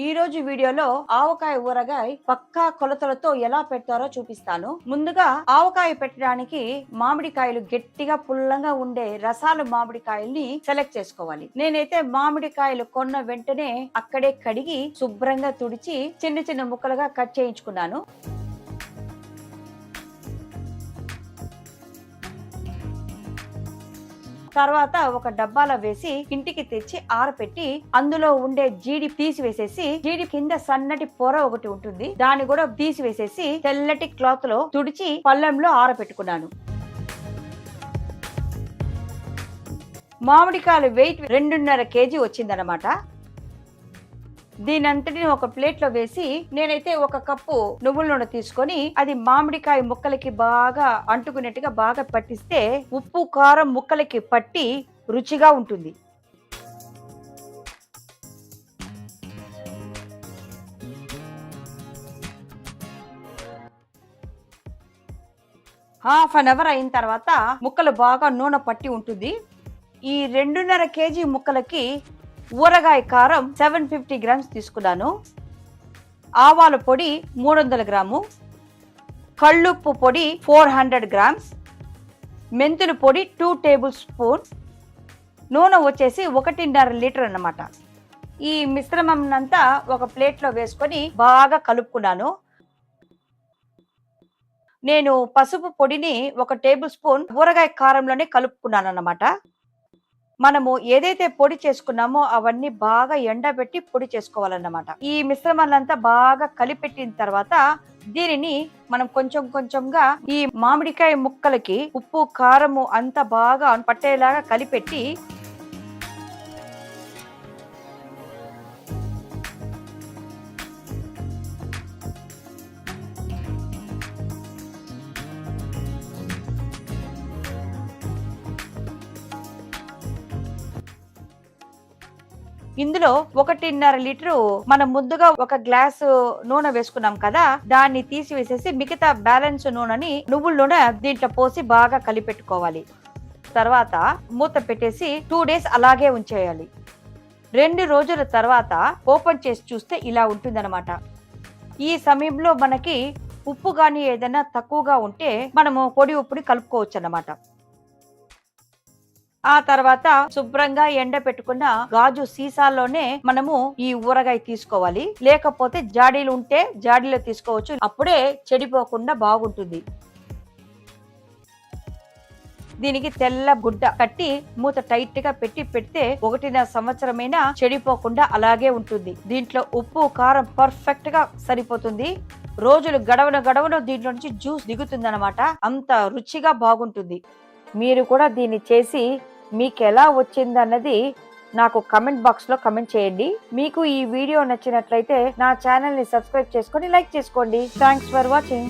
ఈ రోజు వీడియోలో ఆవకాయ ఊరగాయ పక్కా కొలతలతో ఎలా పెడతారో చూపిస్తాను. ముందుగా ఆవకాయ పెట్టడానికి మామిడికాయలు గట్టిగా పుల్లంగా ఉండే రసాలు మామిడికాయల్ని సెలెక్ట్ చేసుకోవాలి. నేనైతే మామిడికాయలు కొన్న వెంటనే అక్కడే కడిగి శుభ్రంగా తుడిచి చిన్న చిన్న ముక్కలుగా కట్ చేయించుకున్నాను. తర్వాత ఒక డబ్బాలో వేసి ఇంటికి తెచ్చి ఆరపెట్టి అందులో ఉండే జీడి తీసివేసేసి జీడి కింద సన్నటి పొర ఒకటి ఉంటుంది, దాన్ని కూడా తీసివేసేసి తెల్లటి క్లాత్ లో తుడిచి పళ్ళెంలో ఆరపెట్టుకున్నాను. మామిడికాయలు వెయిట్ 2.5 కేజీ వచ్చిందనమాట. దీనంతటిని ఒక ప్లేట్ లో వేసి నేనైతే 1 కప్పు నువ్వుల నూనె తీసుకొని అది మామిడికాయ ముక్కలకి బాగా అంటుకునేట్టుగా బాగా పట్టిస్తే ఉప్పు కారం ముక్కలకి పట్టి రుచిగా ఉంటుంది. హాఫ్ అన్ అవర్ అయిన తర్వాత ముక్కలు బాగా నూనె పట్టి ఉంటుంది. ఈ 2.5 కేజీ ముక్కలకి ఊరగాయ కారం 750 గ్రామ్స్ తీసుకున్నాను. ఆవాల పొడి 300 గ్రాము, కళ్ళుప్పు పొడి 400 గ్రామ్స్, మెంతుల పొడి 2 టేబుల్ స్పూన్, నూనె వచ్చేసి 1.5 లీటర్ అన్నమాట. ఈ మిశ్రమం అంతా ఒక ప్లేట్లో వేసుకొని బాగా కలుపుకున్నాను. నేను పసుపు పొడిని 1 టేబుల్ స్పూన్ ఊరగాయ కారంలోనే కలుపుకున్నాను అన్నమాట. మనము ఏదైతే పొడి చేసుకున్నామో అవన్నీ బాగా ఎండబెట్టి పొడి చేసుకోవాలన్నమాట. ఈ మిశ్రమాలంతా బాగా కలిపెట్టిన తర్వాత దీనిని మనం కొంచెం కొంచెంగా ఈ మామిడికాయ ముక్కలకి ఉప్పు కారము అంతా బాగా పట్టేలాగా కలిపెట్టి ఇందులో 1.5 లీటరు మనం ముందుగా 1 గ్లాసు నూనె వేసుకున్నాం కదా, దాన్ని తీసివేసేసి మిగతా బ్యాలెన్స్ నూనెని నువ్వుల నూనె దీంట్లో పోసి బాగా కలిపెట్టుకోవాలి. తర్వాత మూత పెట్టేసి 2 డేస్ అలాగే ఉంచేయాలి. 2 రోజుల తర్వాత ఓపెన్ చేసి చూస్తే ఇలా ఉంటుందన్నమాట. ఈ సమయంలో మనకి ఉప్పు కానీ ఏదైనా తక్కువగా ఉంటే మనము పొడి ఉప్పుని కలుపుకోవచ్చు అన్నమాట. ఆ తర్వాత శుభ్రంగా ఎండ పెట్టుకున్న గాజు సీసాల్లోనే మనము ఈ ఊరగాయ తీసుకోవాలి. లేకపోతే జాడీలు ఉంటే జాడీలో తీసుకోవచ్చు, అప్పుడే చెడిపోకుండా బాగుంటుంది. దీనికి తెల్ల గుడ్డ కట్టి మూత టైట్ గా పెడితే 1.5 సంవత్సరమైనా చెడిపోకుండా అలాగే ఉంటుంది. దీంట్లో ఉప్పు కారం పర్ఫెక్ట్ గా సరిపోతుంది. రోజులు గడవను దీంట్లో నుంచి జ్యూస్ దిగుతుంది అనమాట. అంత రుచిగా బాగుంటుంది. మీరు కూడా దీన్ని చేసి మీకు ఎలా వచ్చిందన్నది నాకు కమెంట్ బాక్స్ లో కమెంట్ చేయండి. మీకు ఈ వీడియో నచ్చినట్లయితే నా ఛానల్ ని సబ్స్క్రైబ్ చేసుకొని లైక్ చేసుకోండి. Thanks for watching.